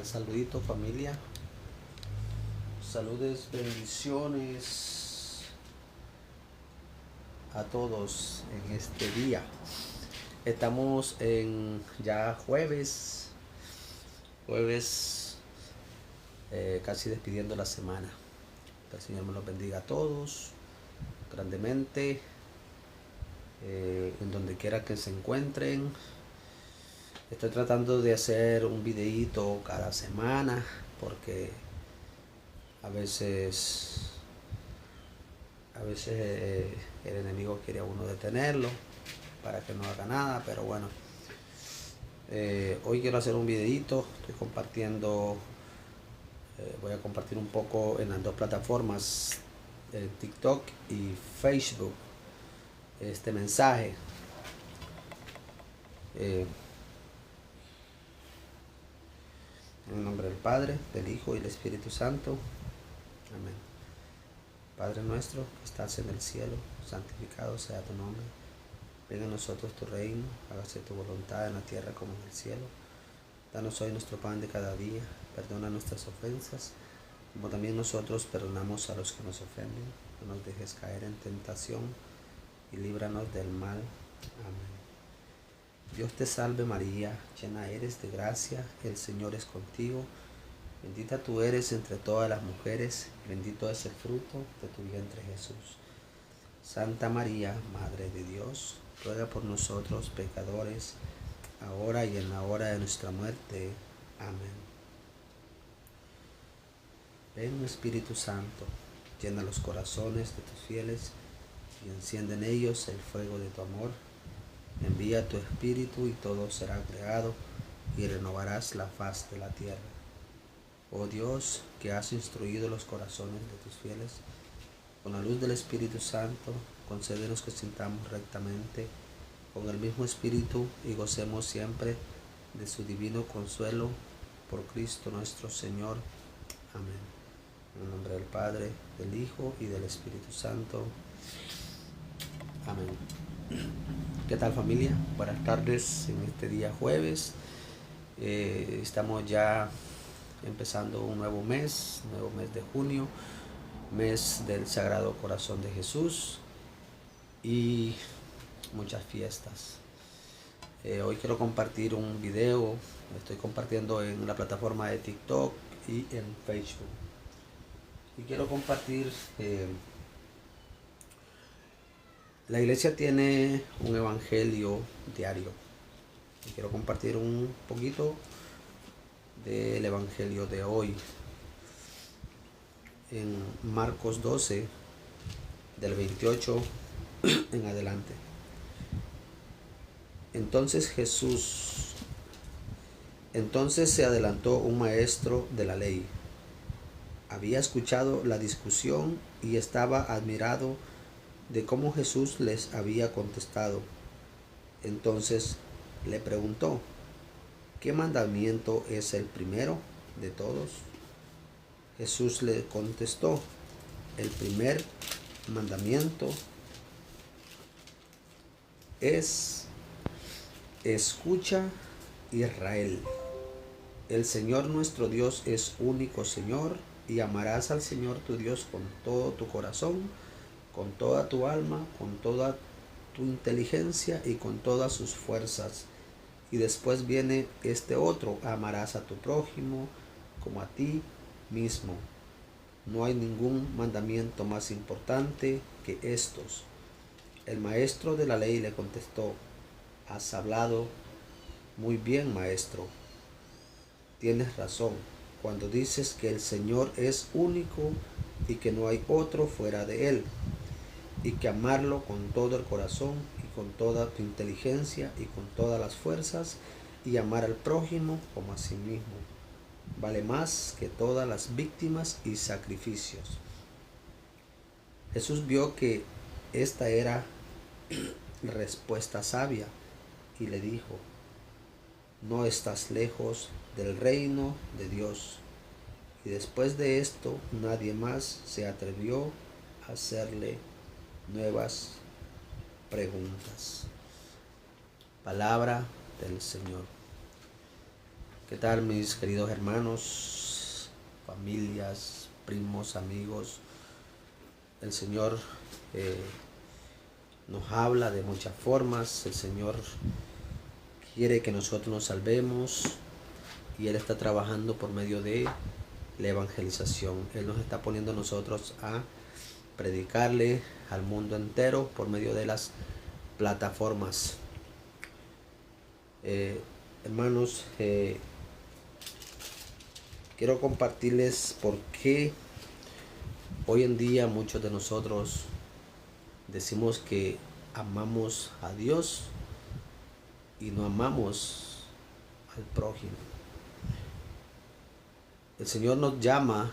Saludito familia, saludes, bendiciones a todos en este día. Estamos en ya jueves, casi despidiendo la semana. Que el Señor me los bendiga a todos grandemente, en donde quiera que se encuentren. Estoy tratando de hacer un videíto cada semana porque a veces el enemigo quiere a uno detenerlo para que no haga nada, pero bueno, hoy quiero hacer un videíto. Estoy compartiendo, voy a compartir un poco en las dos plataformas, TikTok y Facebook, este mensaje. En el nombre del Padre, del Hijo y del Espíritu Santo. Amén. Padre nuestro que estás en el cielo, santificado sea tu nombre. Venga a nosotros tu reino, hágase tu voluntad en la tierra como en el cielo. Danos hoy nuestro pan de cada día, perdona nuestras ofensas, como también nosotros perdonamos a los que nos ofenden. No nos dejes caer en tentación y líbranos del mal. Amén. Dios te salve María, llena eres de gracia, el Señor es contigo. Bendita tú eres entre todas las mujeres, y bendito es el fruto de tu vientre Jesús. Santa María, Madre de Dios, ruega por nosotros pecadores, ahora y en la hora de nuestra muerte. Amén. Ven Espíritu Santo, llena los corazones de tus fieles y enciende en ellos el fuego de tu amor. Envía tu Espíritu y todo será creado y renovarás la faz de la tierra. Oh Dios, que has instruido los corazones de tus fieles, con la luz del Espíritu Santo, concédenos que sintamos rectamente con el mismo Espíritu y gocemos siempre de su divino consuelo por Cristo nuestro Señor. Amén. En el nombre del Padre, del Hijo y del Espíritu Santo. Amén. ¿Qué tal familia? Buenas tardes en este día jueves. Estamos ya empezando un nuevo mes de junio, mes del Sagrado Corazón de Jesús y muchas fiestas. Hoy quiero compartir un video, estoy compartiendo en la plataforma de TikTok y en Facebook. Y quiero compartir, la iglesia tiene un evangelio diario. Y quiero compartir un poquito del evangelio de hoy. En Marcos 12, del 28 en adelante. Entonces se adelantó un maestro de la ley. Había escuchado la discusión y estaba admirado de cómo Jesús les había contestado. Entonces le preguntó: ¿qué mandamiento es el primero de todos? Jesús le contestó: el primer mandamiento es: escucha, Israel, el Señor nuestro Dios es único Señor, y amarás al Señor tu Dios con todo tu corazón, con toda tu alma, con toda tu inteligencia y con todas sus fuerzas. Y después viene este otro: amarás a tu prójimo como a ti mismo. No hay ningún mandamiento más importante que estos. El maestro de la ley le contestó: has hablado muy bien, maestro. Tienes razón cuando dices que el Señor es único y que no hay otro fuera de Él, y que amarlo con todo el corazón y con toda tu inteligencia y con todas las fuerzas, y amar al prójimo como a sí mismo, vale más que todas las víctimas y sacrificios. Jesús vio que esta era respuesta sabia y le dijo: no estás lejos del reino de Dios. Y después de esto nadie más se atrevió a hacerle nuevas preguntas. Palabra del Señor. ¿Qué tal, mis queridos hermanos, familias, primos, amigos? El Señor eh, nos habla de muchas formas. El Señor quiere que nosotros nos salvemos y Él está trabajando por medio de la evangelización. Él nos está poniendo a nosotros a predicarle al mundo entero por medio de las plataformas. Hermanos, quiero compartirles por qué hoy en día muchos de nosotros decimos que amamos a Dios y no amamos al prójimo. El Señor nos llama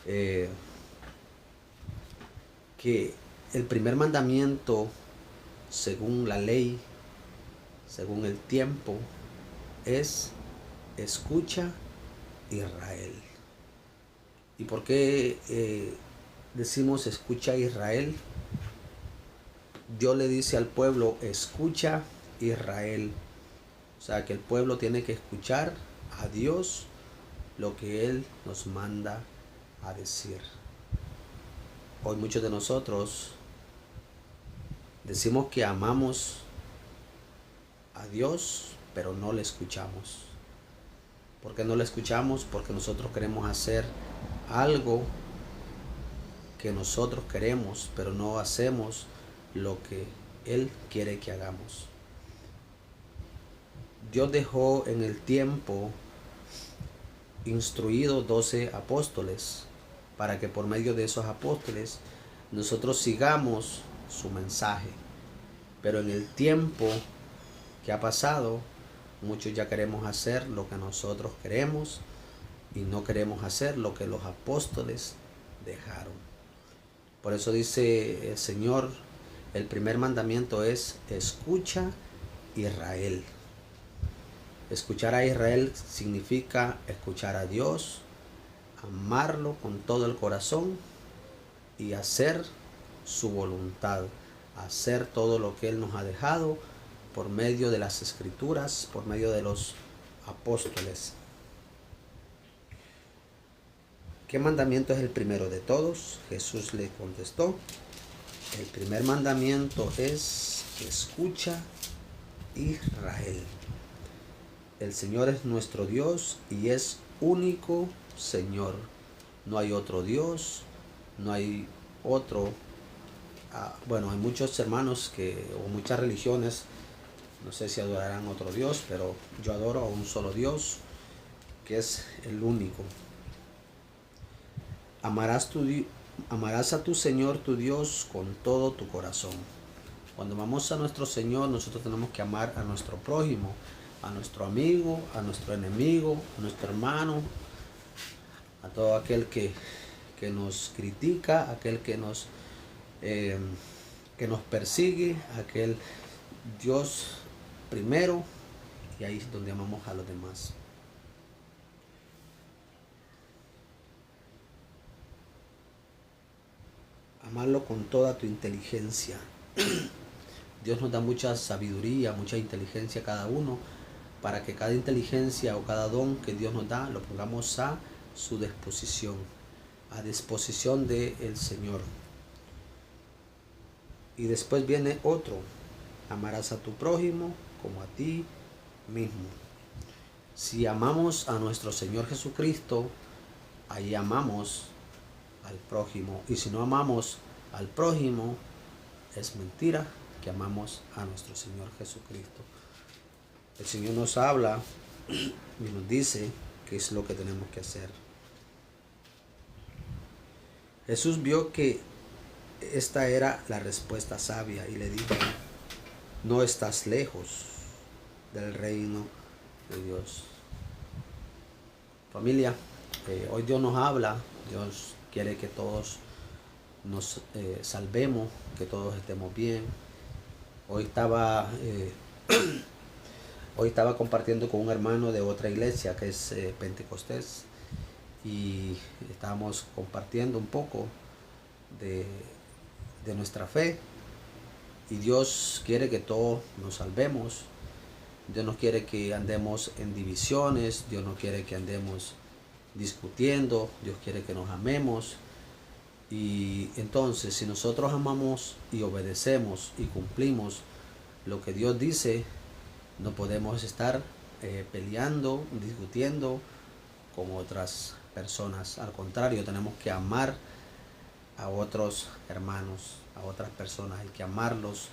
que el primer mandamiento, según la ley, según el tiempo, es escucha Israel. ¿Y por qué decimos escucha Israel? Dios le dice al pueblo, escucha Israel. O sea que el pueblo tiene que escuchar a Dios lo que Él nos manda a decir. Hoy muchos de nosotros decimos que amamos a Dios, pero no le escuchamos. ¿Por qué no le escuchamos? Porque nosotros queremos hacer algo que nosotros queremos, pero no hacemos lo que Él quiere que hagamos. Dios dejó en el tiempo instruidos 12 apóstoles para que por medio de esos apóstoles nosotros sigamos su mensaje. Pero en el tiempo que ha pasado, muchos ya queremos hacer lo que nosotros queremos y no queremos hacer lo que los apóstoles dejaron. Por eso dice el Señor, el primer mandamiento es escucha Israel. Escuchar a Israel significa escuchar a Dios, amarlo con todo el corazón y hacer su voluntad, hacer todo lo que Él nos ha dejado por medio de las Escrituras, por medio de los apóstoles. ¿Qué mandamiento es el primero de todos? Jesús le contestó, el primer mandamiento es escucha Israel. El Señor es nuestro Dios y es único Señor. No hay otro Dios, no hay otro. Bueno, hay muchos hermanos o muchas religiones, no sé si adorarán otro Dios, pero yo adoro a un solo Dios, que es el único. Amarás a tu Señor tu Dios con todo tu corazón. Cuando vamos a nuestro Señor, nosotros tenemos que amar a nuestro prójimo, a nuestro amigo, a nuestro enemigo, a nuestro hermano, a todo aquel que nos critica, aquel que nos persigue, aquel Dios primero, y ahí es donde amamos a los demás. Amarlo con toda tu inteligencia. Dios nos da mucha sabiduría, mucha inteligencia a cada uno, para que cada inteligencia o cada don que Dios nos da lo pongamos a su disposición, a disposición del Señor. Y después viene otro, amarás a tu prójimo como a ti mismo. Si amamos a nuestro Señor Jesucristo, ahí amamos al prójimo. Y si no amamos al prójimo, es mentira que amamos a nuestro Señor Jesucristo. El Señor nos habla y nos dice qué es lo que tenemos que hacer. Jesús vio que esta era la respuesta sabia y le dijo, no estás lejos del reino de Dios. Familia, hoy Dios nos habla, Dios quiere que todos nos salvemos, que todos estemos bien. Hoy estaba compartiendo con un hermano de otra iglesia que es Pentecostés, y estábamos compartiendo un poco de nuestra fe, y Dios quiere que todos nos salvemos. Dios no quiere que andemos en divisiones, Dios no quiere que andemos discutiendo, Dios quiere que nos amemos. Y entonces, si nosotros amamos y obedecemos y cumplimos lo que Dios dice, no podemos estar peleando, discutiendo con otras personas. Al contrario, tenemos que amar a otros hermanos, a otras personas. Hay que amarlos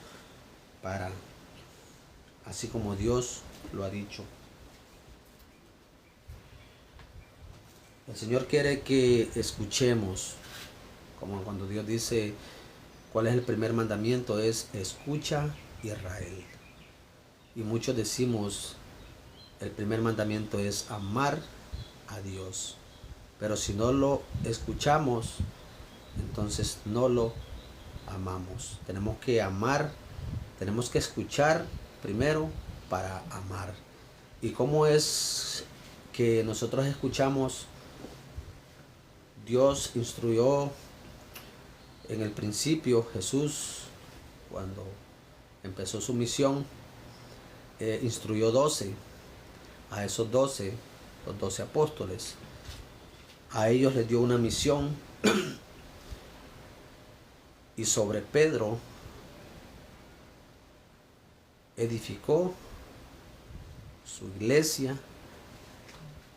así como Dios lo ha dicho. El Señor quiere que escuchemos, como cuando Dios dice, ¿cuál es el primer mandamiento? Es escucha, Israel. Y muchos decimos, el primer mandamiento es amar a Dios. Pero si no lo escuchamos, entonces no lo amamos. Tenemos que amar, tenemos que escuchar primero para amar. ¿Y cómo es que nosotros escuchamos? Dios instruyó en el principio, Jesús, cuando empezó su misión, instruyó 12. A esos 12, los 12 apóstoles, a ellos les dio una misión. Y sobre Pedro edificó su iglesia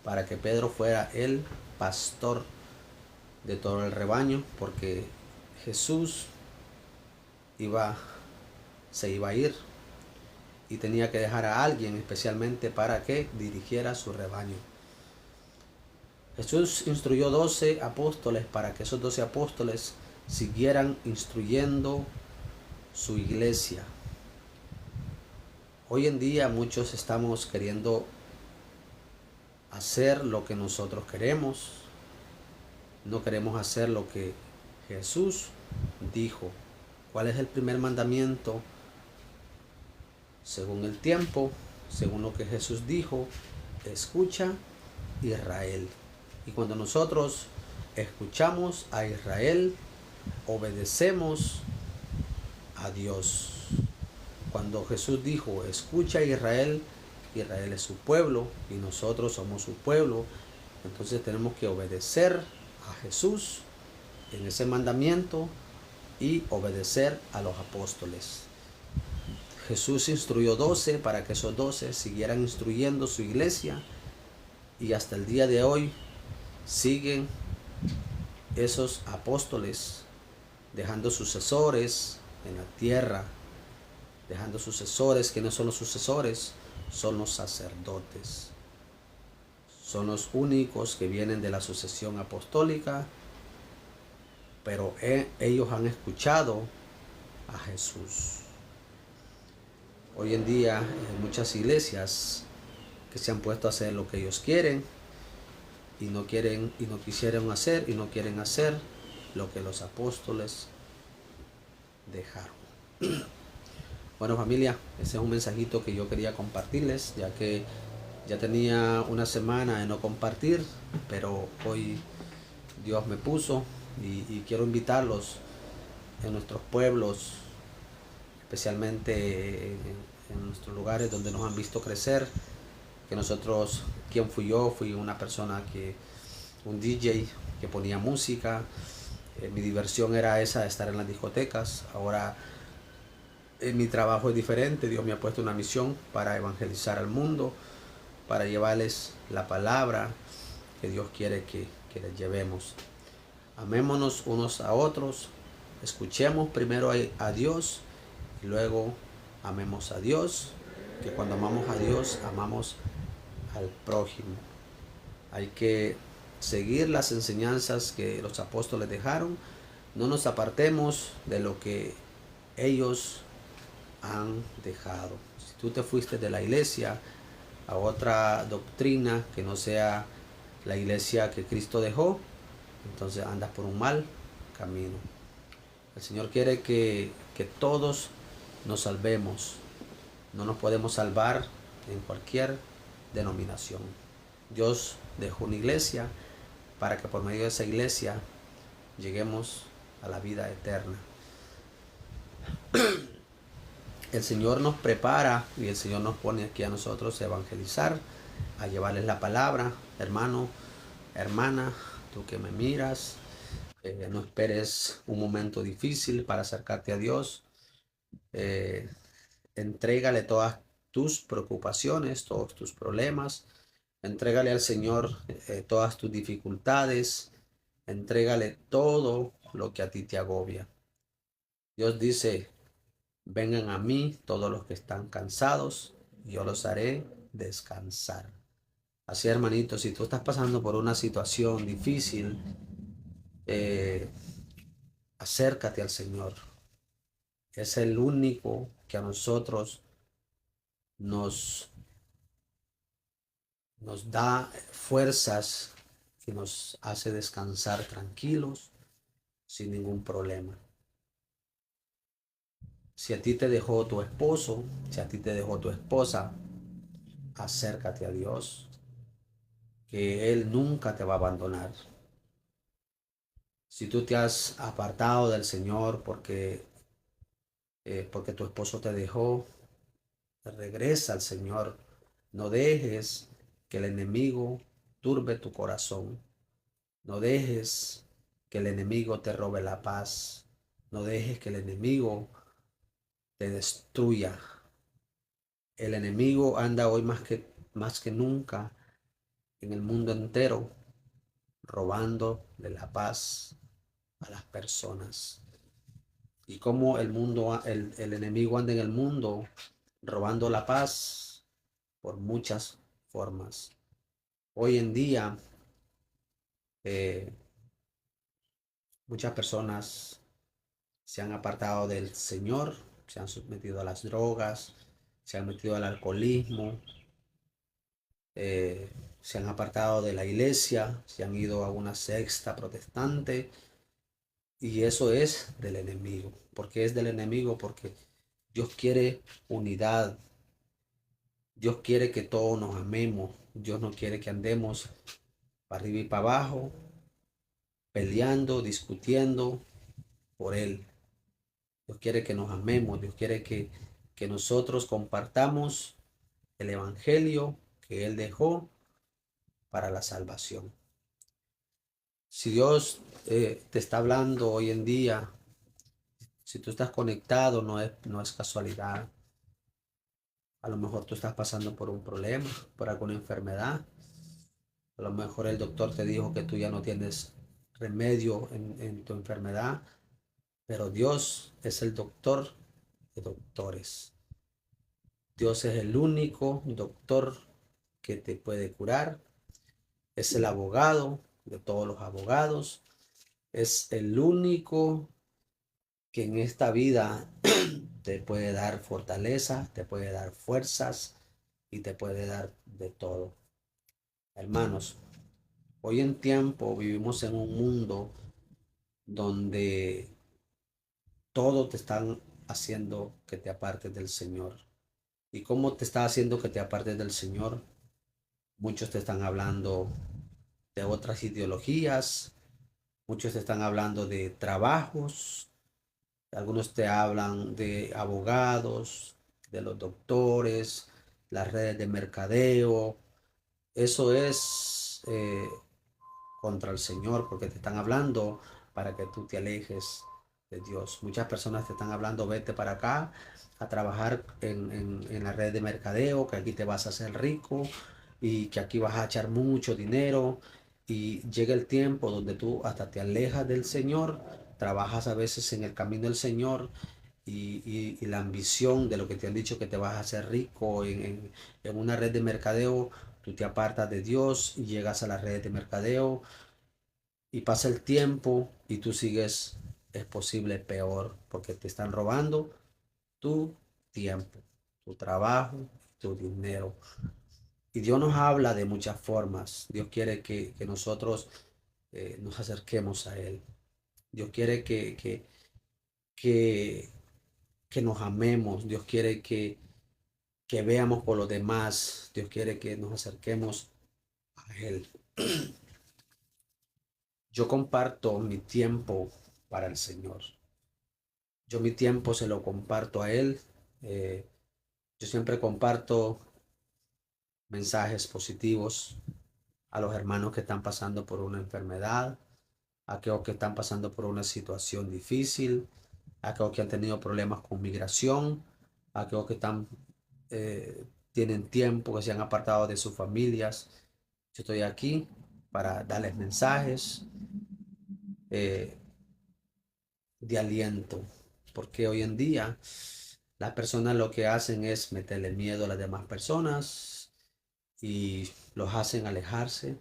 para que Pedro fuera el pastor de todo el rebaño, porque Jesús se iba a ir y tenía que dejar a alguien especialmente para que dirigiera su rebaño. Jesús instruyó 12 apóstoles para que esos 12 apóstoles siguieran instruyendo su iglesia. Hoy en día muchos estamos queriendo hacer lo que nosotros queremos. No queremos hacer lo que Jesús dijo. ¿Cuál es el primer mandamiento? Según el tiempo, según lo que Jesús dijo, escucha, Israel. Y cuando nosotros escuchamos a Israel, obedecemos a Dios. Cuando Jesús dijo, escucha a Israel, Israel es su pueblo y nosotros somos su pueblo. Entonces tenemos que obedecer a Jesús en ese mandamiento y obedecer a los apóstoles. Jesús instruyó 12 para que esos 12 siguieran instruyendo su iglesia, y hasta el día de hoy siguen esos apóstoles dejando sucesores en la tierra, dejando sucesores. ¿Quiénes son los sucesores? Son los sacerdotes. Son los únicos que vienen de la sucesión apostólica, pero ellos han escuchado a Jesús. Hoy en día hay muchas iglesias que se han puesto a hacer lo que ellos quieren y no quisieron hacer y no quieren hacer lo que los apóstoles dejaron. Bueno, familia, ese es un mensajito que yo quería compartirles, ya que ya tenía una semana de no compartir, pero hoy Dios me puso y quiero invitarlos en nuestros pueblos, especialmente en nuestros lugares donde nos han visto crecer, que nosotros, ¿quién fui yo? Fui una persona un DJ que ponía música. Mi diversión era esa, de estar en las discotecas. Ahora mi trabajo es diferente. Dios me ha puesto una misión para evangelizar al mundo, para llevarles la palabra que Dios quiere que les llevemos. Amémonos unos a otros, escuchemos primero a Dios y luego amemos a Dios, que cuando amamos a Dios amamos al prójimo. Hay que seguir las enseñanzas que los apóstoles dejaron. No nos apartemos de lo que ellos han dejado. Si tú te fuiste de la iglesia a otra doctrina que no sea la iglesia que Cristo dejó, entonces andas por un mal camino. El Señor quiere que todos nos salvemos. No nos podemos salvar en cualquier denominación. Dios dejó una iglesia para que por medio de esa iglesia lleguemos a la vida eterna. El Señor nos prepara y el Señor nos pone aquí a nosotros a evangelizar, a llevarles la palabra. Hermano, hermana, tú que me miras, no esperes un momento difícil para acercarte a Dios. Eh, Entrégale todas tus preocupaciones, todos tus problemas. Entrégale al Señor todas tus dificultades. Entrégale todo lo que a ti te agobia. Dios dice, vengan a mí todos los que están cansados, y yo los haré descansar. Así, hermanito, si tú estás pasando por una situación difícil, eh, acércate al Señor. Es el único que a nosotros nos, nos da fuerzas, que nos hace descansar tranquilos, sin ningún problema. Si a ti te dejó tu esposo, si a ti te dejó tu esposa, acércate a Dios, que Él nunca te va a abandonar. Si tú te has apartado del Señor porque tu esposo te dejó, regresa al Señor. No dejes que el enemigo turbe tu corazón. No dejes que el enemigo te robe la paz. No dejes que el enemigo te destruya. El enemigo anda hoy más que nunca en el mundo entero, robando de la paz a las personas. Y como el enemigo anda en el mundo robando la paz por muchas formas. Hoy en día, eh, muchas personas se han apartado del Señor, se han sometido a las drogas, se han metido al alcoholismo, eh, se han apartado de la iglesia, se han ido a una secta protestante, y eso es del enemigo. ¿Por qué es del enemigo? Porque Dios quiere unidad. Dios quiere que todos nos amemos. Dios no quiere que andemos para arriba y para abajo, peleando, discutiendo por Él. Dios quiere que nos amemos. Dios quiere que nosotros compartamos el evangelio que Él dejó para la salvación. Si Dios te está hablando hoy en día, si tú estás conectado, no es casualidad. A lo mejor tú estás pasando por un problema, por alguna enfermedad. A lo mejor el doctor te dijo que tú ya no tienes remedio en tu enfermedad, pero Dios es el doctor de doctores. Dios es el único doctor que te puede curar. Es el abogado de todos los abogados. Es el único que en esta vida te puede dar fortaleza, te puede dar fuerzas y te puede dar de todo. Hermanos, hoy en tiempo vivimos en un mundo donde todo te están haciendo que te apartes del Señor. ¿Y cómo te está haciendo que te apartes del Señor? Muchos te están hablando de otras ideologías, muchos te están hablando de trabajos, algunos te hablan de abogados, de los doctores, las redes de mercadeo. Eso es contra el Señor, porque te están hablando para que tú te alejes de Dios. Muchas personas te están hablando, vete para acá a trabajar en la red de mercadeo, que aquí te vas a hacer rico y que aquí vas a echar mucho dinero. Y llega el tiempo donde tú hasta te alejas del Señor, trabajas a veces en el camino del Señor, y la ambición de lo que te han dicho que te vas a hacer rico en una red de mercadeo, tú te apartas de Dios y llegas a la red de mercadeo y pasa el tiempo y tú sigues, es posible peor, porque te están robando tu tiempo, tu trabajo, tu dinero. Y Dios nos habla de muchas formas. Dios quiere que nosotros nos acerquemos a Él. Dios quiere que, que nos amemos. Dios quiere que veamos por los demás. Dios quiere que nos acerquemos a Él. Yo comparto mi tiempo para el Señor. Yo mi tiempo se lo comparto a Él. Yo siempre comparto mensajes positivos a los hermanos que están pasando por una enfermedad, a aquellos que están pasando por una situación difícil, a aquellos que han tenido problemas con migración, a aquellos que tienen tiempo, que se han apartado de sus familias. Yo estoy aquí para darles mensajes eh, de aliento, porque hoy en día las personas lo que hacen es meterle miedo a las demás personas y los hacen alejarse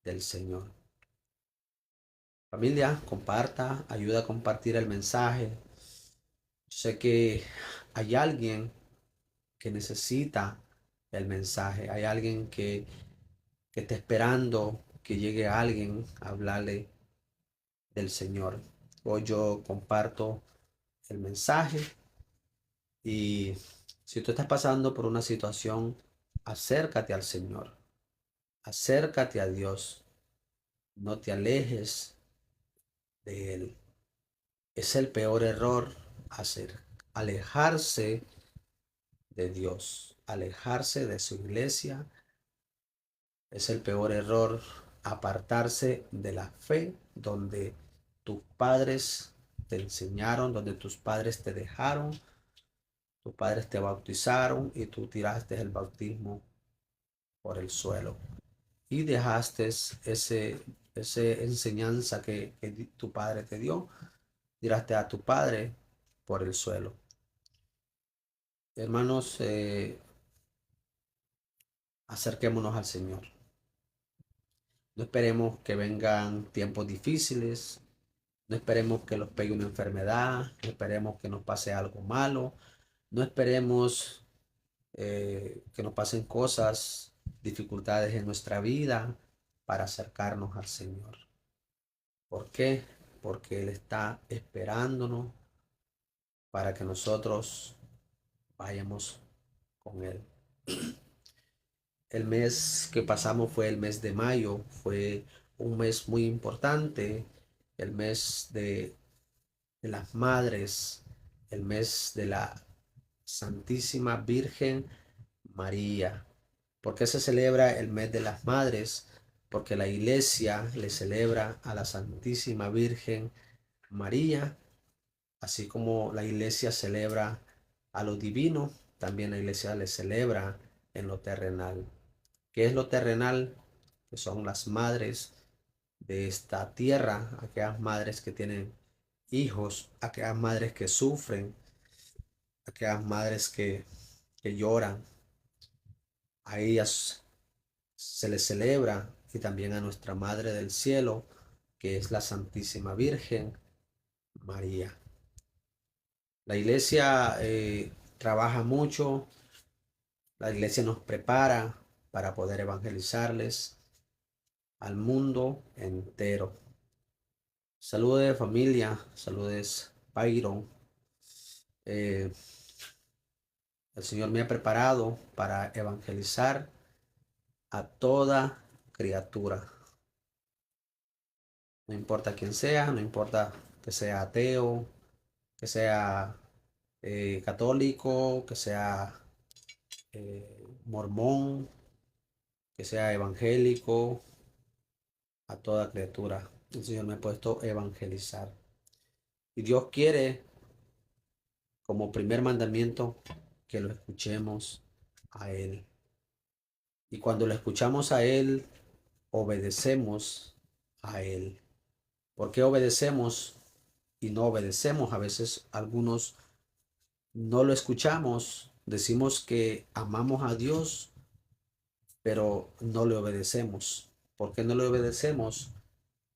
del Señor. Familia, comparta, ayuda a compartir el mensaje. Yo sé que hay alguien que necesita el mensaje, hay alguien que está esperando que llegue alguien a hablarle del Señor. Hoy yo comparto el mensaje y si tú estás pasando por una situación, acércate al Señor, acércate a Dios, no te alejes de Él. Es el peor error hacer, alejarse de Dios, alejarse de su iglesia. Es el peor error apartarse de la fe donde tus padres te enseñaron, donde tus padres te dejaron, tus padres te bautizaron y tú tiraste el bautismo por el suelo y dejaste esa enseñanza que tu padre te dio, tiraste a tu padre por el suelo. Hermanos, acerquémonos al Señor. No esperemos que vengan tiempos difíciles, no esperemos que nos pegue una enfermedad, no esperemos que nos pase algo malo, no esperemos que nos pasen cosas, dificultades en nuestra vida para acercarnos al Señor. ¿Por qué? Porque Él está esperándonos para que nosotros vayamos con Él. El mes que pasamos fue el mes de mayo, fue un mes muy importante, el mes de las madres, el mes de la Santísima Virgen María. ¿Por qué se celebra el mes de las madres? Porque la iglesia le celebra a la Santísima Virgen María, así como la iglesia celebra a lo divino, también la iglesia le celebra en lo terrenal. ¿Qué es lo terrenal? Que son las madres de esta tierra, aquellas madres que tienen hijos, aquellas madres que sufren, aquellas madres que lloran. A ellas se les celebra y también a nuestra Madre del Cielo, que es la Santísima Virgen María. La iglesia trabaja mucho, la iglesia nos prepara para poder evangelizarles al mundo entero. Saludes familia, saludes Byron. Eh, el Señor me ha preparado para evangelizar a toda criatura. No importa quién sea, no importa que sea ateo, que sea católico, que sea mormón, que sea evangélico, a toda criatura. El Señor me ha puesto a evangelizar. Y Dios quiere, como primer mandamiento, que lo escuchemos a Él. Y cuando lo escuchamos a Él, obedecemos a Él. ¿Por qué obedecemos y no obedecemos? A veces algunos no lo escuchamos, decimos que amamos a Dios, pero no le obedecemos. ¿Por qué no le obedecemos?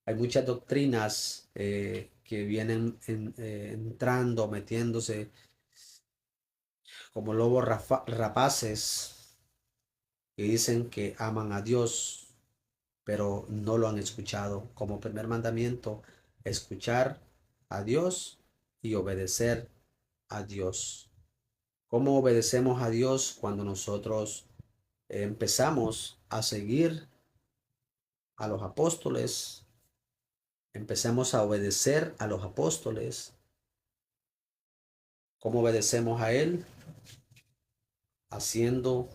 Hay muchas doctrinas que vienen entrando, metiéndose como lobos rapaces, que dicen que aman a Dios, pero no lo han escuchado. Como primer mandamiento, escuchar a Dios y obedecer a Dios. ¿Cómo obedecemos a Dios cuando nosotros empezamos a seguir a los apóstoles? Empecemos a obedecer a los apóstoles. ¿Cómo obedecemos a Él? haciendo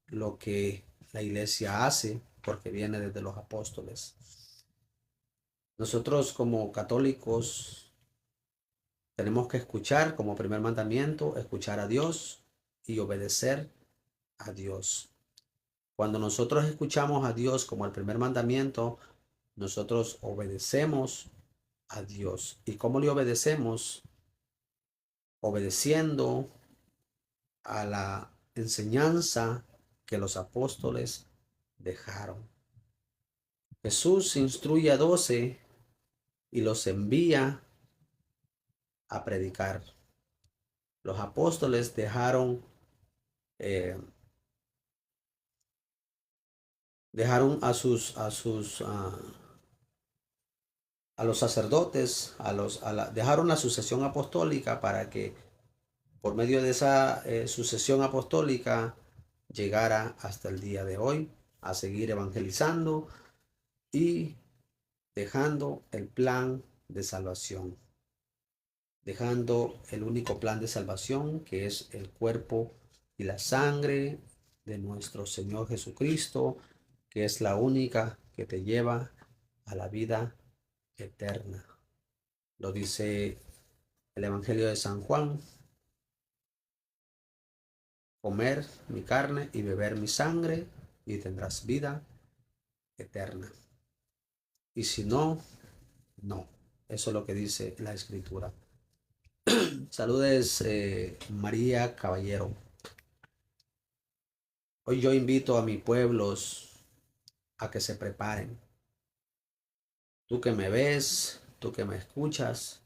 lo que la iglesia hace, porque viene desde los apóstoles. Nosotros como católicos tenemos que escuchar como primer mandamiento, escuchar a Dios y obedecer a Dios. Cuando nosotros escuchamos a Dios como el primer mandamiento, nosotros obedecemos a Dios. ¿Y cómo le obedecemos? Obedeciendo a la enseñanza que los apóstoles dejaron. Jesús instruye a 12 y los envía a predicar. Los apóstoles eh, dejaron a los sacerdotes, dejaron la sucesión apostólica para que por medio de esa sucesión apostólica llegara hasta el día de hoy a seguir evangelizando y dejando el plan de salvación, dejando el único plan de salvación que es el cuerpo y la sangre de nuestro Señor Jesucristo, que es la única que te lleva a la vida eterna. Lo dice el Evangelio de San Juan: comer mi carne y beber mi sangre y tendrás vida eterna. Y si no, no. Eso es lo que dice la Escritura. Saludes, María Caballero. Hoy yo invito a mis pueblos a que se preparen. Tú que me ves, tú que me escuchas,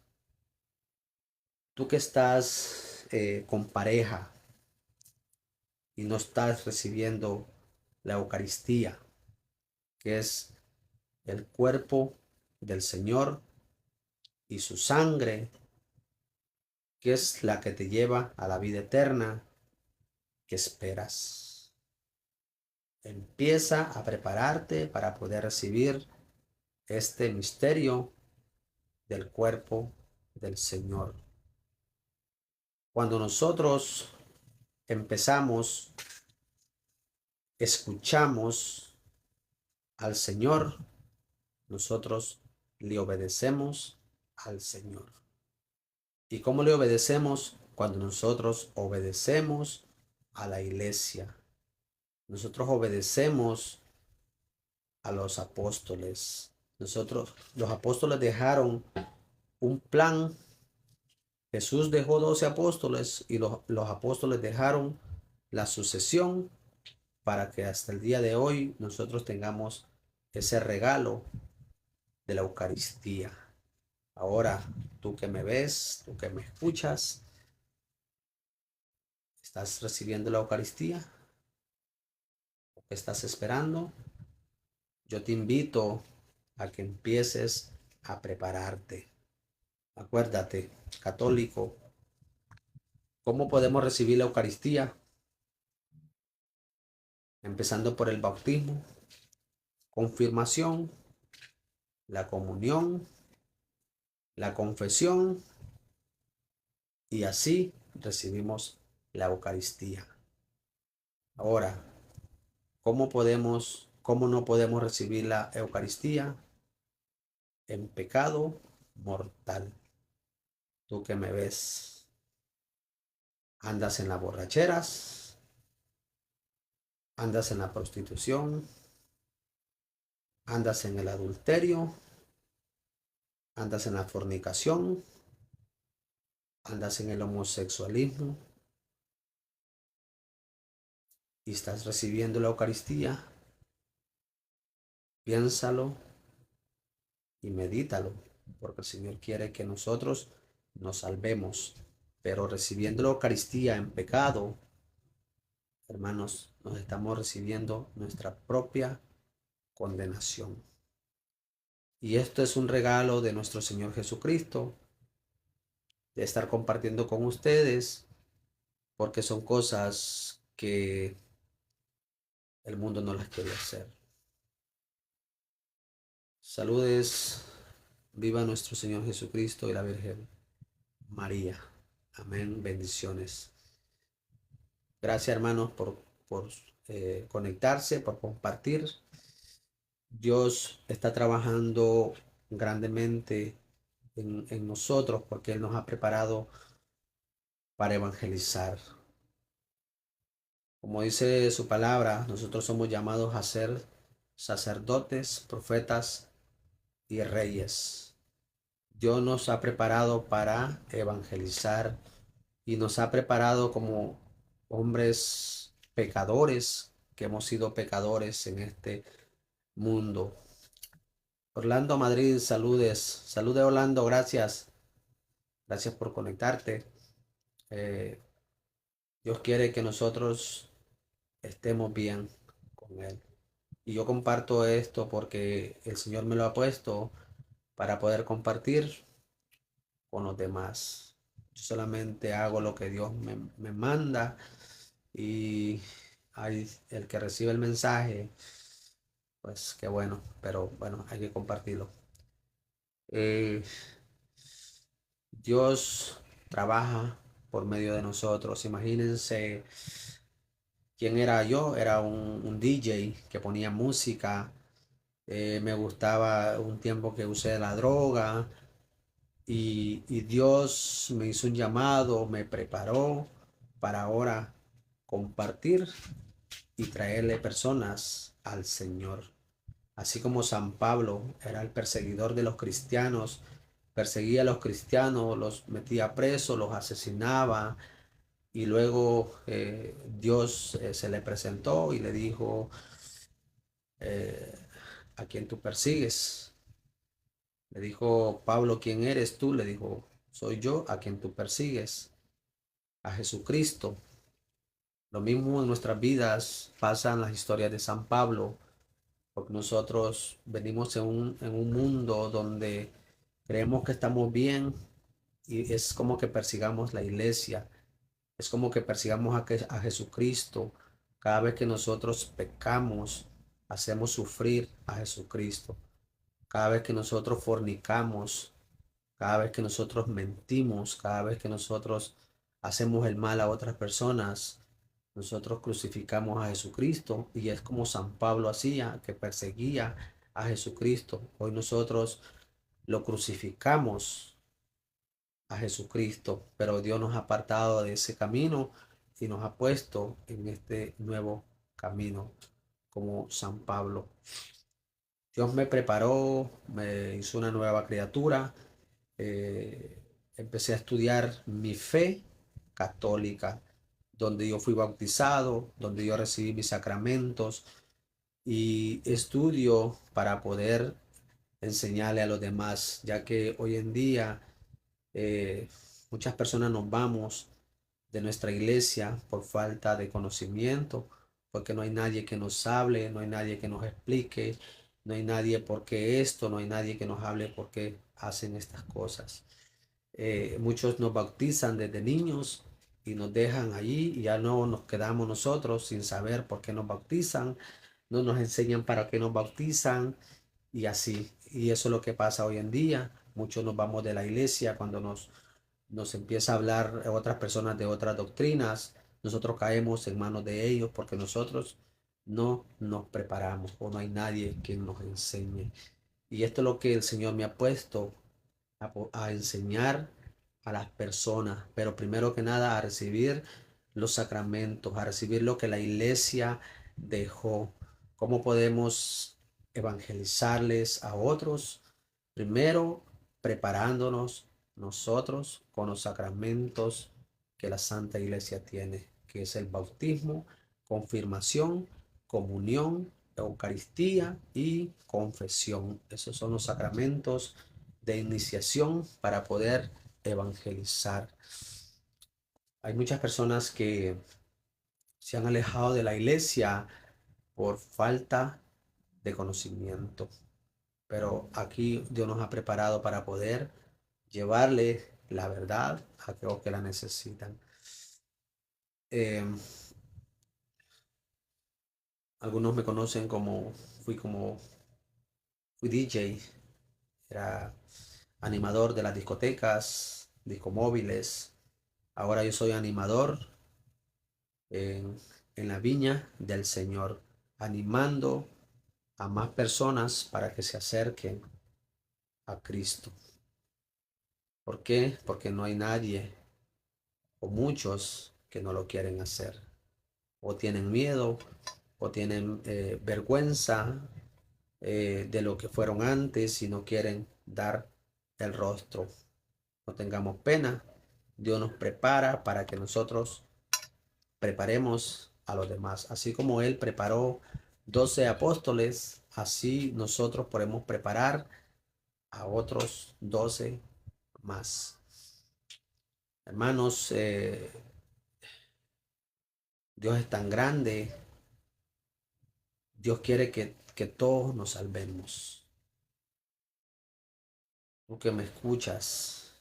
tú que estás con pareja y no estás recibiendo la Eucaristía, que es el cuerpo del Señor y su sangre, que es la que te lleva a la vida eterna. ¿Qué esperas? Empieza a prepararte para poder recibir este misterio del cuerpo del Señor. Cuando nosotros empezamos, escuchamos al Señor, nosotros le obedecemos al Señor. ¿Y cómo le obedecemos? Cuando nosotros obedecemos a la iglesia. Nosotros obedecemos a los apóstoles. Los apóstoles dejaron un plan. Jesús dejó 12 apóstoles y los apóstoles dejaron la sucesión para que hasta el día de hoy nosotros tengamos ese regalo de la Eucaristía. Ahora, tú que me ves, tú que me escuchas, ¿estás recibiendo la Eucaristía? ¿O qué estás esperando? Yo te invito a que empieces a prepararte. Acuérdate, católico, ¿cómo podemos recibir la Eucaristía? Empezando por el bautismo, confirmación, la comunión, la confesión, y así recibimos la Eucaristía. Ahora, cómo no podemos recibir la Eucaristía? En pecado mortal. Tú que me ves, andas en las borracheras, andas en la prostitución, andas en el adulterio, andas en la fornicación, andas en el homosexualismo y estás recibiendo la Eucaristía. Piénsalo y medítalo, porque el Señor quiere que nosotros nos salvemos, pero recibiendo la Eucaristía en pecado, hermanos, nos estamos recibiendo nuestra propia condenación. Y esto es un regalo de nuestro Señor Jesucristo, de estar compartiendo con ustedes, porque son cosas que el mundo no las quiere hacer. Saludes, viva nuestro Señor Jesucristo y la Virgen María. Amén, bendiciones. Gracias, hermanos, por conectarse, por compartir. Dios está trabajando grandemente en nosotros porque Él nos ha preparado para evangelizar. Como dice su palabra, nosotros somos llamados a ser sacerdotes, profetas y reyes. Dios nos ha preparado para evangelizar y nos ha preparado como hombres pecadores, que hemos sido pecadores en este mundo. Orlando Madrid, saludes. Salude Orlando, gracias. Gracias por conectarte. Eh, Dios quiere que nosotros estemos bien con Él. Y yo comparto esto porque el Señor me lo ha puesto para poder compartir con los demás. Yo solamente hago lo que Dios me manda y hay el que recibe el mensaje, pues qué bueno, pero bueno, hay que compartirlo. Eh, Dios trabaja por medio de nosotros. Imagínense quién era yo. Era un DJ que ponía música. Me gustaba un tiempo que usé la droga y Dios me hizo un llamado, me preparó para ahora compartir y traerle personas al Señor. Así como San Pablo era el perseguidor de los cristianos, perseguía a los cristianos, los metía presos, los asesinaba y luego Dios se le presentó y le dijo, eh, ¿a quién tú persigues? Le dijo Pablo, ¿quién eres tú? Le dijo, soy yo a quien tú persigues, a Jesucristo. Lo mismo en nuestras vidas pasa en las historias de San Pablo, porque nosotros venimos en un mundo donde creemos que estamos bien y es como que persigamos la iglesia, es como que persigamos a Jesucristo. Cada vez que nosotros pecamos, hacemos sufrir a Jesucristo. Cada vez que nosotros fornicamos, cada vez que nosotros mentimos, cada vez que nosotros hacemos el mal a otras personas, nosotros crucificamos a Jesucristo y es como San Pablo hacía, que perseguía a Jesucristo. Hoy nosotros lo crucificamos a Jesucristo, pero Dios nos ha apartado de ese camino y nos ha puesto en este nuevo camino como San Pablo. Dios me preparó, me hizo una nueva criatura. Empecé a estudiar mi fe católica, donde yo fui bautizado, donde yo recibí mis sacramentos y estudio para poder enseñarle a los demás, ya que hoy en día eh, muchas personas nos vamos de nuestra iglesia por falta de conocimiento, porque no hay nadie que nos hable, no hay nadie que nos explique, no hay nadie por qué esto, no hay nadie que nos hable por qué hacen estas cosas. Muchos nos bautizan desde niños y nos dejan allí y ya no nos quedamos nosotros sin saber por qué nos bautizan, no nos enseñan para qué nos bautizan y así. Y eso es lo que pasa hoy en día. Muchos nos vamos de la iglesia cuando nos empieza a hablar otras personas de otras doctrinas. Nosotros caemos en manos de ellos porque nosotros no nos preparamos o no hay nadie que nos enseñe. Y esto es lo que el Señor me ha puesto a enseñar a las personas, pero primero que nada a recibir los sacramentos, a recibir lo que la iglesia dejó. ¿Cómo podemos evangelizarles a otros? Primero, preparándonos nosotros con los sacramentos que la Santa Iglesia tiene, que es el bautismo, confirmación, comunión, Eucaristía y confesión. Esos son los sacramentos de iniciación para poder evangelizar. Hay muchas personas que se han alejado de la iglesia por falta de conocimiento, pero aquí Dios nos ha preparado para poder llevarle la verdad a aquellos que la necesitan. Eh, Algunos me conocen fui DJ, era animador de las discotecas, discomóviles. Ahora yo soy animador en, en la viña del Señor, animando a más personas para que se acerquen a Cristo. ¿Por qué? Porque no hay nadie o muchos que no lo quieren hacer, o tienen miedo, o tienen vergüenza de lo que fueron antes y no quieren dar el rostro. No tengamos pena. Dios nos prepara para que nosotros preparemos a los demás. Así como Él preparó 12 apóstoles, así nosotros podemos preparar a otros 12 más. Hermanos, Dios es tan grande. Dios quiere que todos nos salvemos. Tú que me escuchas,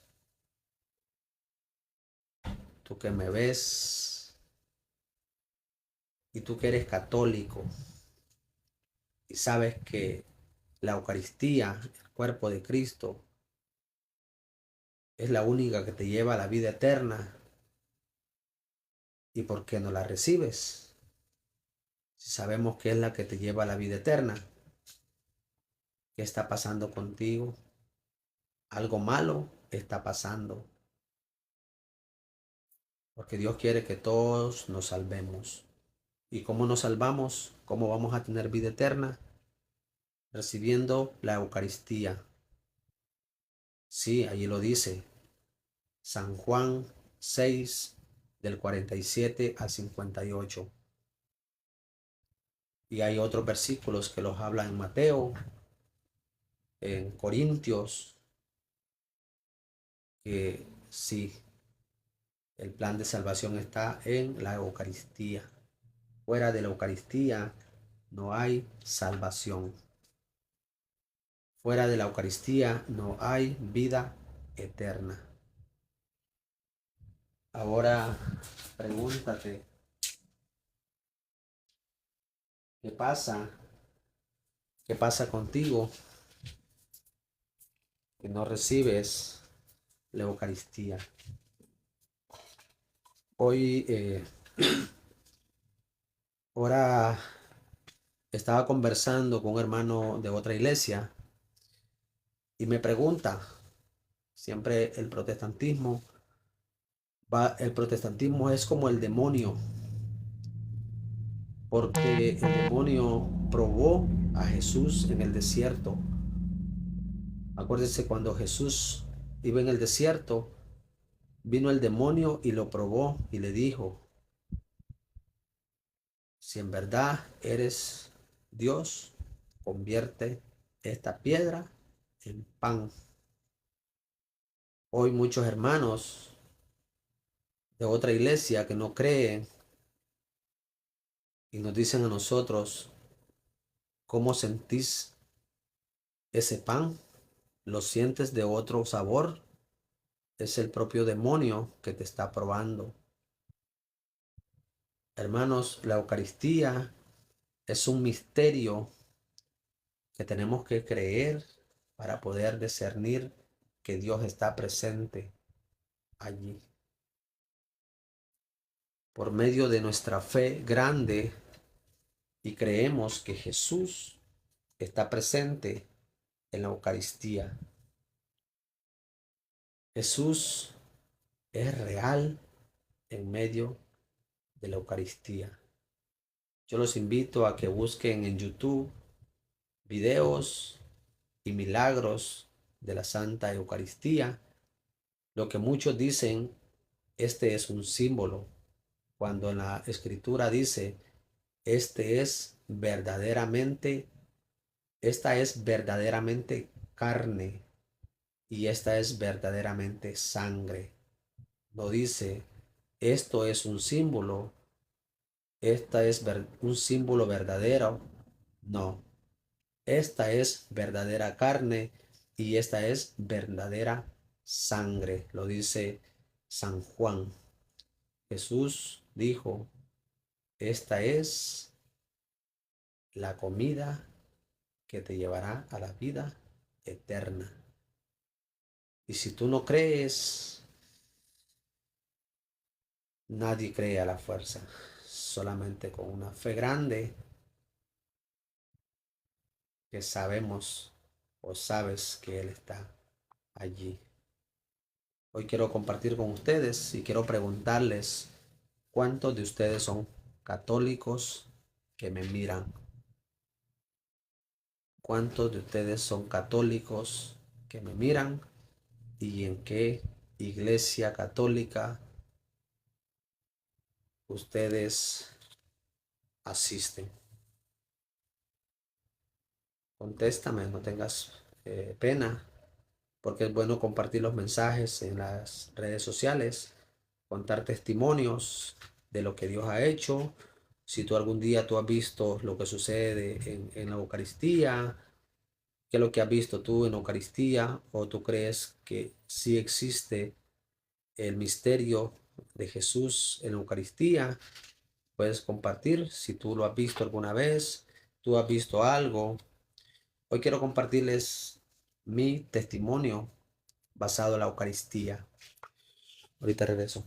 tú que me ves y tú que eres católico y sabes que la Eucaristía, el cuerpo de Cristo, es la única que te lleva a la vida eterna. ¿Y por qué no la recibes? Si sabemos que es la que te lleva a la vida eterna, ¿qué está pasando contigo? Algo malo está pasando, porque Dios quiere que todos nos salvemos. ¿Y cómo nos salvamos? ¿Cómo vamos a tener vida eterna? Recibiendo la Eucaristía. Sí, allí lo dice. San Juan 6, del 47 al 58. Y hay otros versículos que los habla en Mateo, en Corintios, que sí, el plan de salvación está en la Eucaristía. Fuera de la Eucaristía no hay salvación. Fuera de la Eucaristía no hay vida eterna. Ahora pregúntate, ¿qué pasa? ¿Qué pasa contigo que no recibes la Eucaristía? Hoy, ahora estaba conversando con un hermano de otra iglesia y me pregunta, siempre el protestantismo es como el demonio, porque el demonio probó a Jesús en el desierto. Acuérdense cuando Jesús iba en el desierto, vino el demonio y lo probó y le dijo, si en verdad eres Dios, convierte esta piedra en pan. Hoy muchos hermanos de otra iglesia que no creen y nos dicen a nosotros, ¿cómo sentís ese pan? ¿Lo sientes de otro sabor? Es el propio demonio que te está probando. Hermanos, la Eucaristía es un misterio que tenemos que creer para poder discernir que Dios está presente allí. Por medio de nuestra fe grande y creemos que Jesús está presente en la Eucaristía. Jesús es real en medio de la Eucaristía. Yo los invito a que busquen en YouTube videos y milagros de la Santa Eucaristía. Lo que muchos dicen, este es un símbolo, cuando en la Escritura dice, este es verdaderamente, esta es verdaderamente carne y esta es verdaderamente sangre. No dice, esto es un símbolo, esta es un símbolo verdadero. No, esta es verdadera carne y esta es verdadera sangre. Lo dice San Juan. Jesús dijo, esta es la comida que te llevará a la vida eterna. Y si tú no crees, nadie cree a la fuerza. solamente con una fe grande que sabemos o sabes que Él está allí. Hoy quiero compartir con ustedes y quiero preguntarles cuántos de ustedes son católicos que me miran. ¿Cuántos de ustedes son católicos que me miran y en qué iglesia católica ustedes asisten? Contéstame, no tengas pena, porque es bueno compartir los mensajes en las redes sociales, contar testimonios de lo que Dios ha hecho. Si tú algún día tú has visto lo que sucede en la Eucaristía, qué es lo que has visto tú en la Eucaristía, o tú crees que sí existe el misterio de Jesús en la Eucaristía, puedes compartir si tú lo has visto alguna vez, tú has visto algo. Hoy quiero compartirles mi testimonio basado en la Eucaristía. Ahorita regreso.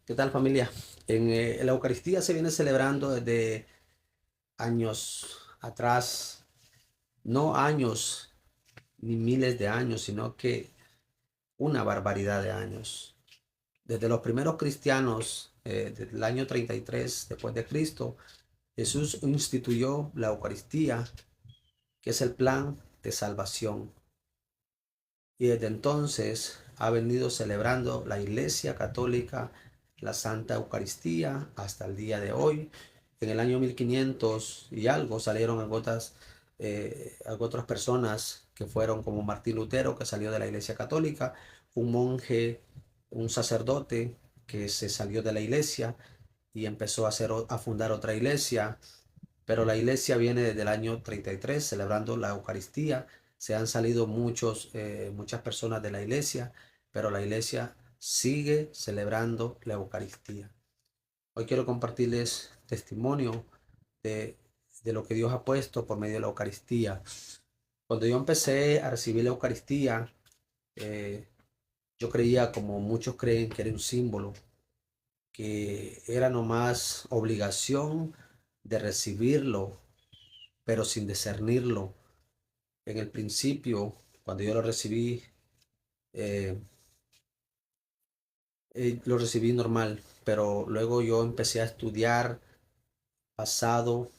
¿Qué tal, familia? En la Eucaristía se viene celebrando desde años atrás, no años ni miles de años, sino que una barbaridad de años. Desde los primeros cristianos, desde el año 33 después de Cristo, Jesús instituyó la Eucaristía, que es el plan de salvación. Y desde entonces ha venido celebrando la Iglesia Católica la Santa Eucaristía hasta el día de hoy. En el año 1500 y algo salieron otras personas que fueron como Martín Lutero, que salió de la Iglesia Católica, un monje, un sacerdote que se salió de la iglesia y empezó a fundar otra iglesia, pero la iglesia viene desde el año 33 celebrando la Eucaristía. Se han salido muchas personas de la iglesia, pero la iglesia sigue celebrando la Eucaristía. Hoy quiero compartirles testimonio de, de lo que Dios ha puesto por medio de la Eucaristía. Cuando yo empecé a recibir la Eucaristía, eh, yo creía, como muchos creen, que era un símbolo, que era nomás obligación de recibirlo, pero sin discernirlo. En el principio, cuando yo eh, lo recibí normal, pero luego yo empecé a estudiar basado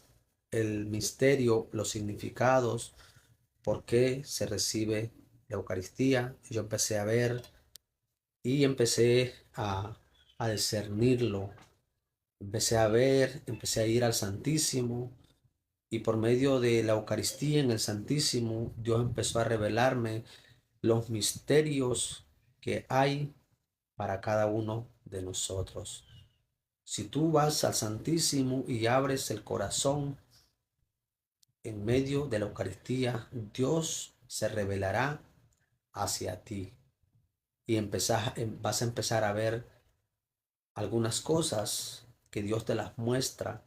el misterio, los significados, por qué se recibe la Eucaristía. Yo empecé a ver y empecé a discernirlo. Empecé a ver, empecé a ir al Santísimo. Y por medio de la Eucaristía en el Santísimo, Dios empezó a revelarme los misterios que hay para cada uno de nosotros. Si tú vas al Santísimo y abres el corazón en medio de la Eucaristía, Dios se revelará hacia ti y vas a empezar a ver algunas cosas que Dios te las muestra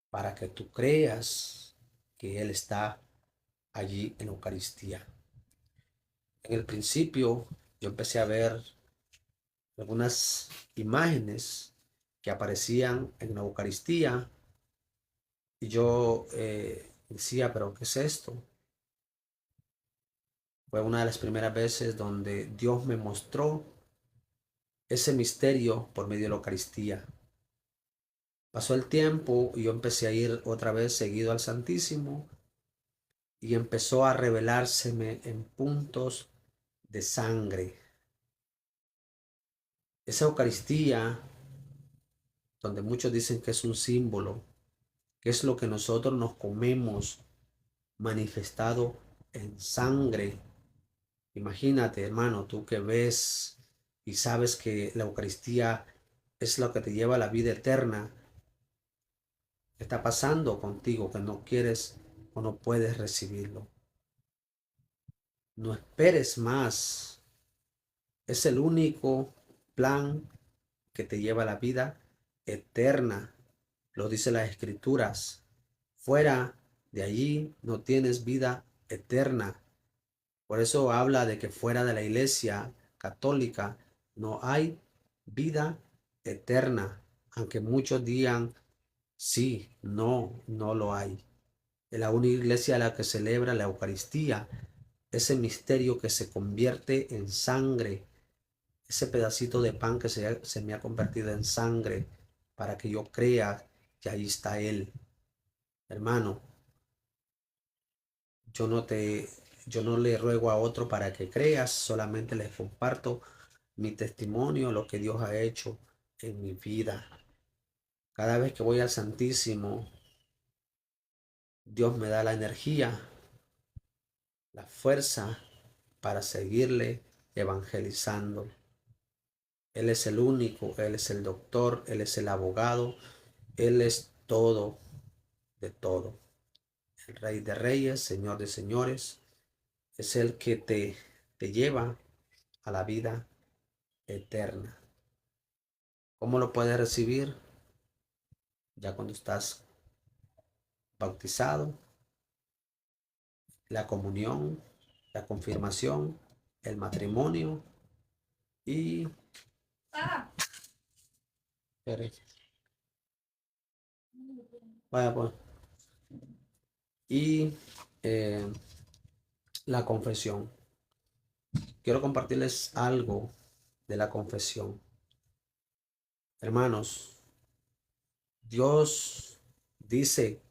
para que tú creas que Él está allí en la Eucaristía. En el principio yo empecé a ver algunas imágenes que aparecían en la Eucaristía y yo decía, pero ¿qué es esto? Fue una de las primeras veces donde Dios me mostró ese misterio por medio de la Eucaristía. Pasó el tiempo y yo empecé a ir otra vez seguido al Santísimo y empezó a revelárseme en puntos de sangre. Esa Eucaristía, donde muchos dicen que es un símbolo, que es lo que nosotros nos comemos manifestado en sangre. Imagínate, hermano, tú que ves y sabes que la Eucaristía es lo que te lleva a la vida eterna. ¿Qué está pasando contigo que no quieres o no puedes recibirlo? No esperes más. Es el único plan que te lleva a la vida eterna. Lo dice las Escrituras. Fuera de allí no tienes vida eterna. Por eso habla de que fuera de la iglesia católica no hay vida eterna. Aunque muchos digan sí, no, no lo hay. Es la única iglesia a la que celebra la Eucaristía, ese misterio que se convierte en sangre, ese pedacito de pan que se me ha convertido en sangre para que yo crea que ahí está Él. Hermano, yo no te, yo no le ruego a otro para que creas, solamente les comparto mi testimonio, lo que Dios ha hecho en mi vida. Cada vez que voy al Santísimo, Dios me da la energía, la fuerza para seguirle evangelizando. Él es el único, Él es el doctor, Él es el abogado, Él es todo de todo. El Rey de Reyes, Señor de Señores, es el que te lleva a la vida eterna. ¿Cómo lo puedes recibir? Ya cuando estás bautizado, la comunión, la confirmación, el matrimonio y vaya pues, y eh, la confesión. Quiero compartirles algo de la confesión. Hermanos, Dios dice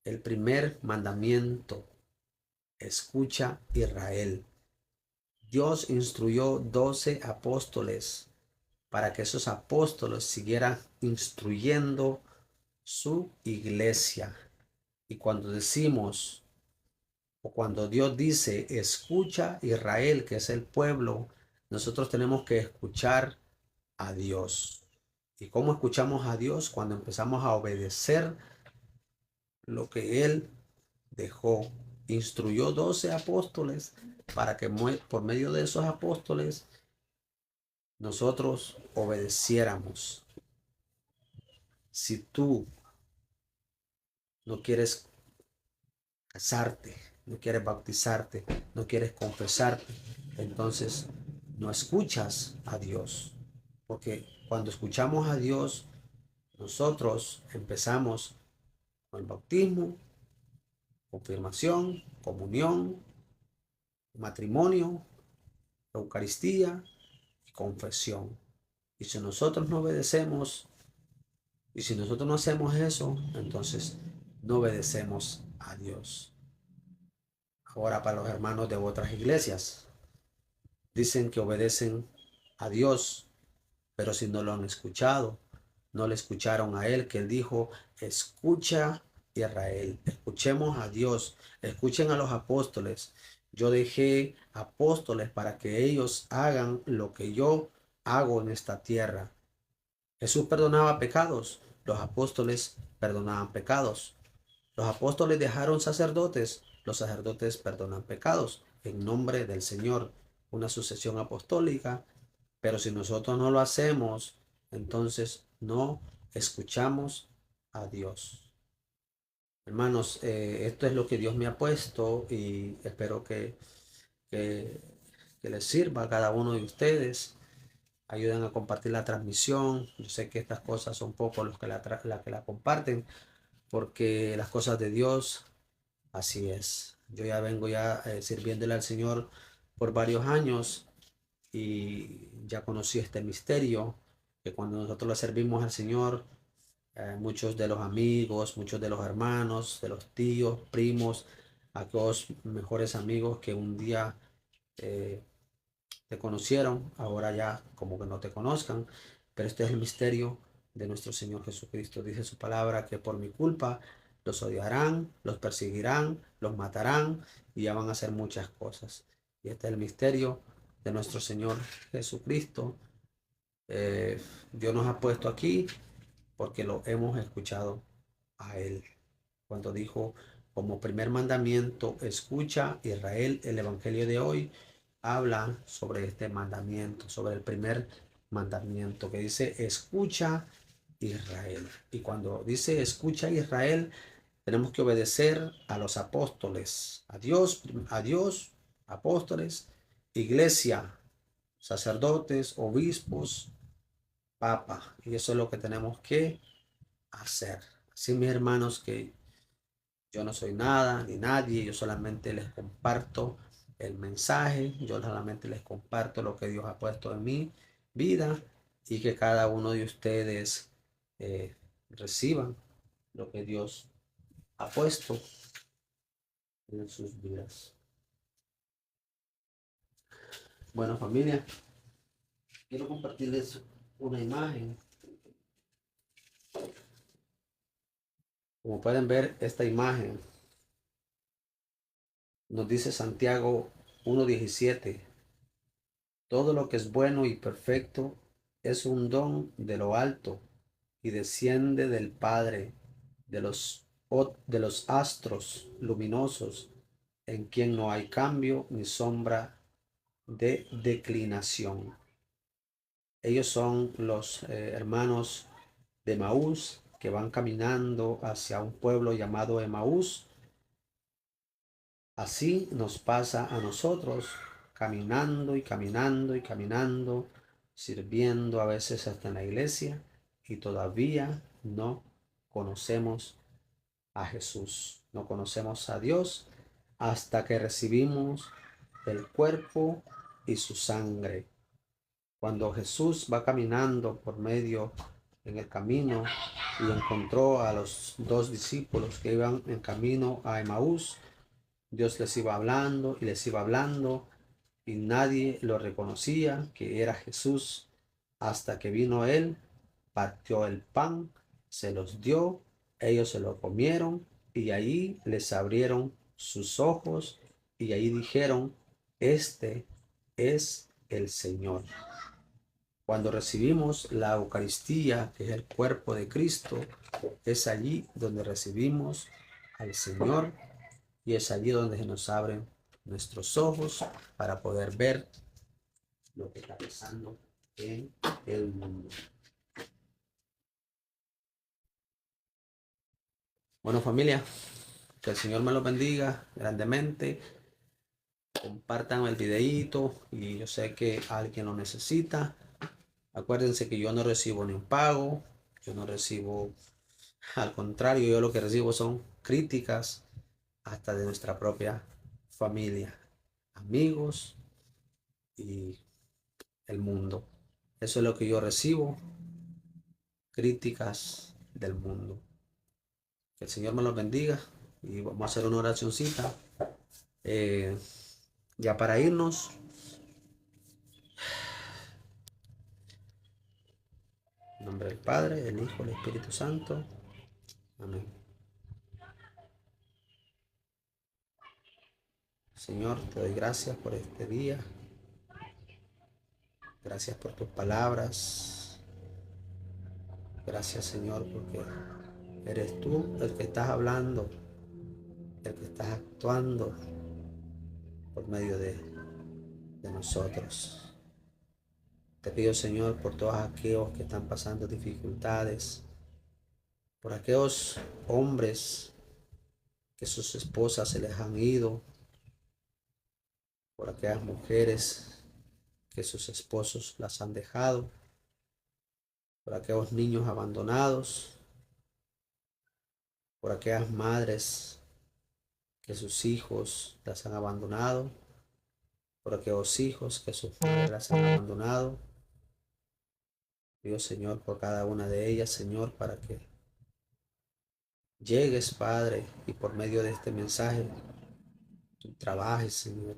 el primer mandamiento, escucha Israel. Dios instruyó 12 apóstoles para que esos apóstoles siguieran instruyendo su iglesia. Y cuando decimos, o cuando Dios dice, escucha Israel, que es el pueblo, nosotros tenemos que escuchar a Dios. ¿Y cómo escuchamos a Dios? Cuando empezamos a obedecer lo que Él dejó. Instruyó 12 apóstoles para que por medio de esos apóstoles nosotros obedeciéramos. Si tú no quieres casarte, no quieres bautizarte, no quieres confesarte, entonces no escuchas a Dios. Porque cuando escuchamos a Dios, nosotros empezamos con el bautismo, confirmación, comunión, matrimonio, Eucaristía y confesión. Y si nosotros no obedecemos, y si nosotros no hacemos eso, entonces no obedecemos a Dios. Ahora para los hermanos de otras iglesias, dicen que obedecen a Dios, pero si no lo han escuchado, no le escucharon a Él, que Él dijo, escucha Israel, escuchemos a Dios, escuchen a los apóstoles. Yo dejé apóstoles para que ellos hagan lo que yo hago en esta tierra. Jesús perdonaba pecados, los apóstoles perdonaban pecados. Los apóstoles dejaron sacerdotes, los sacerdotes perdonan pecados en nombre del Señor, una sucesión apostólica, pero si nosotros no lo hacemos, entonces no escuchamos a Dios. Hermanos, esto es lo que Dios me ha puesto y espero que, que les sirva a cada uno de ustedes. Ayuden a compartir la transmisión. Yo sé que estas cosas son pocos los que la comparten, porque las cosas de Dios, así es. Yo ya vengo sirviéndole al Señor por varios años y ya conocí este misterio, que cuando nosotros le servimos al Señor, muchos de los amigos, muchos de los hermanos, de los tíos, primos, aquellos mejores amigos que un día eh, te conocieron, ahora ya como que no te conozcan, pero este es el misterio de nuestro Señor Jesucristo. Dice su palabra que por mi culpa los odiarán, los perseguirán, los matarán y ya van a hacer muchas cosas. Y este es el misterio de nuestro Señor Jesucristo. Dios nos ha puesto aquí porque lo hemos escuchado a Él. Cuando dijo como primer mandamiento, escucha Israel, el Evangelio de hoy habla sobre este mandamiento, sobre el primer mandamiento que dice, escucha Israel. Y cuando dice escucha Israel, tenemos que obedecer a los apóstoles, a Dios, apóstoles, iglesia, sacerdotes, obispos, papa. Y eso es lo que tenemos que hacer. Así, mis hermanos, que yo no soy nada ni nadie, yo solamente les comparto el mensaje, yo solamente les comparto lo que Dios ha puesto en mi vida y que cada uno de ustedes eh, reciban lo que Dios ha puesto en sus vidas. Bueno, familia, quiero compartirles una imagen. Como pueden ver, esta imagen nos dice Santiago 1:17. Todo lo que es bueno y perfecto es un don de lo alto y desciende del Padre de los astros luminosos, en quien no hay cambio ni sombra de declinación. Ellos son los hermanos de Emaús que van caminando hacia un pueblo llamado Emaús. Así nos pasa a nosotros, caminando y caminando y caminando, sirviendo a veces hasta en la iglesia y todavía no conocemos a Jesús, no conocemos a Dios hasta que recibimos el cuerpo y su sangre. Cuando Jesús va caminando por medio en el camino y encontró a los dos discípulos que iban en camino a Emaús, Dios les iba hablando y les iba hablando y nadie lo reconocía que era Jesús hasta que vino Él, partió el pan, se los dio, ellos se lo comieron y ahí les abrieron sus ojos y ahí dijeron, este es el Señor. Cuando recibimos la Eucaristía, que es el cuerpo de Cristo, es allí donde recibimos al Señor y es allí donde se nos abren nuestros ojos para poder ver lo que está pasando en el mundo. Bueno, familia, que el Señor me los bendiga grandemente. Compartan el videíto y yo sé que alguien lo necesita. Acuérdense que yo no recibo ni un pago, yo no recibo, al contrario, yo lo que recibo son críticas hasta de nuestra propia familia, amigos y el mundo. Eso es lo que yo recibo, críticas del mundo. Que el Señor me los bendiga y vamos a hacer una oracióncita. Ya para irnos, en nombre del Padre, del Hijo, del Espíritu Santo. Amén. Señor, te doy gracias por este día. Gracias por tus palabras. Gracias, Señor, porque eres tú el que estás hablando, el que estás actuando por medio de nosotros. Te pido, Señor, por todos aquellos que están pasando dificultades, por aquellos hombres que sus esposas se les han ido, por aquellas mujeres que sus esposos las han dejado, por aquellos niños abandonados, por aquellas madres que sus hijos las han abandonado, por aquellos hijos que sus padres las han abandonado. Pido, Señor, por cada una de ellas, Señor, para que llegues, Padre, y por medio de este mensaje tú trabajes, Señor,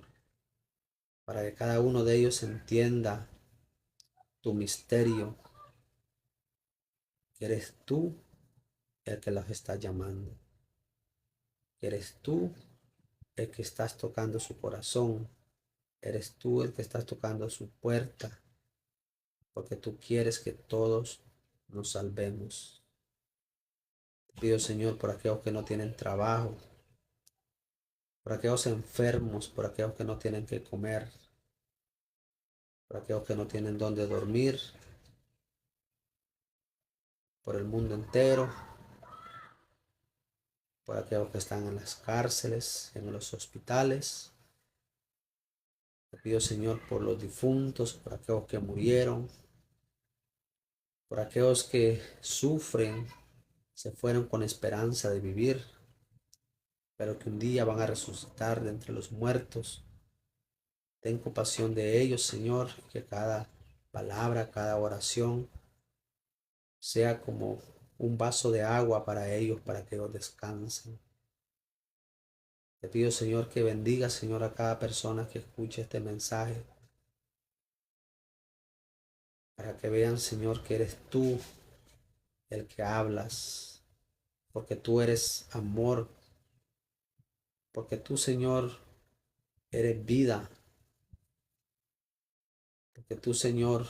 para que cada uno de ellos entienda tu misterio, que eres tú el que los está llamando, que eres tú el que estás tocando su corazón, eres tú el que estás tocando su puerta, porque tú quieres que todos nos salvemos. Te pido, Señor, por aquellos que no tienen trabajo, por aquellos enfermos, por aquellos que no tienen que comer, por aquellos que no tienen dónde dormir, por el mundo entero, por aquellos que están en las cárceles, en los hospitales. Te pido, Señor, por los difuntos, por aquellos que murieron, por aquellos que sufren, se fueron con esperanza de vivir, pero que un día van a resucitar de entre los muertos. Ten compasión de ellos, Señor, que cada palabra, cada oración sea como un vaso de agua para ellos, para que ellos descansen. Te pido, Señor, que bendiga, Señor, a cada persona que escuche este mensaje, para que vean, Señor, que eres tú el que hablas, porque tú eres amor, porque tú, Señor, eres vida, porque tú, Señor,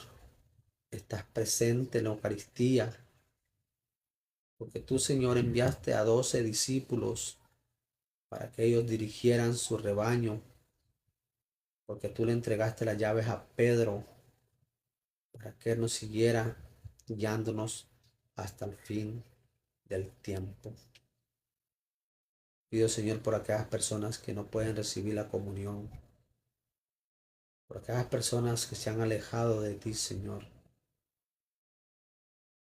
estás presente en la Eucaristía, porque tú, Señor, enviaste a 12 discípulos para que ellos dirigieran su rebaño, porque tú le entregaste las llaves a Pedro para que él nos siguiera guiándonos hasta el fin del tiempo. Pido, Señor, por aquellas personas que no pueden recibir la comunión, por aquellas personas que se han alejado de ti, Señor.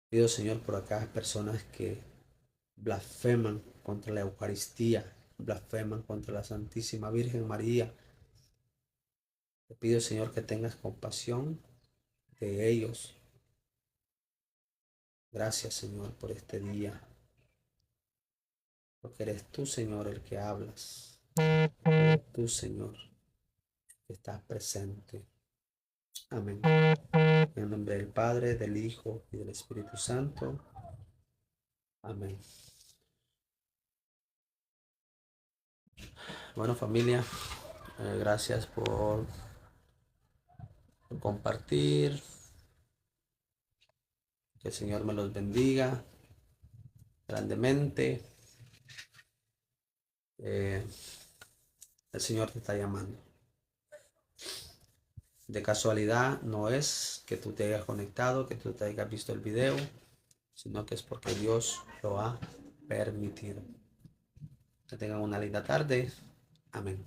Pido, Señor, por aquellas personas que blasfeman contra la Eucaristía, blasfeman contra la Santísima Virgen María. Te pido, Señor, que tengas compasión de ellos. Gracias, Señor, por este día, porque eres tú, Señor, el que hablas. Eres tú, Señor, que estás presente. Amén. En el nombre del Padre, del Hijo y del Espíritu Santo. Amén. Bueno, familia, gracias por compartir. Que el Señor me los bendiga grandemente. El Señor te está llamando. De casualidad no es que tú te hayas conectado, que tú te hayas visto el video, sino que es porque Dios lo ha permitido. Que tengan una linda tarde. Amén.